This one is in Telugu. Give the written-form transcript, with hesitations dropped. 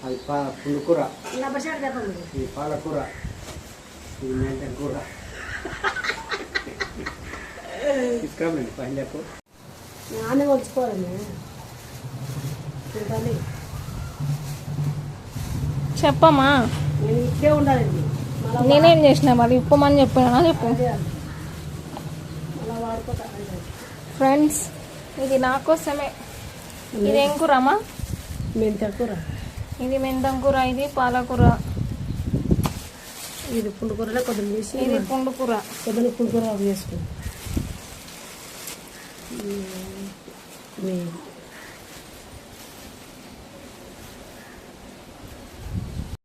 అది పుండుకూర, ఇది పాలకూర, ఇది మెంతం కూర. తీసుకురామండి పైలకు నానే వచ్చుకోవాలండి. చెప్పమ్మా. నేను ఇక్కడే ఉండాలండి. నేనేం చేసిన మరి ఇప్పమని చెప్పినా చెప్పు. ఫ్రెండ్స్ ఇది నా కోసమే. ఇదేం కూరమ్మా? మెంతం కూర. ఇది మెంతం కూర, ఇది పాలకూర, ఇది పుండుకూరలో కొద్దిగా వేసి ఇది పుండుకూర. కొద్దిగా పుండుకూర వేసుకుని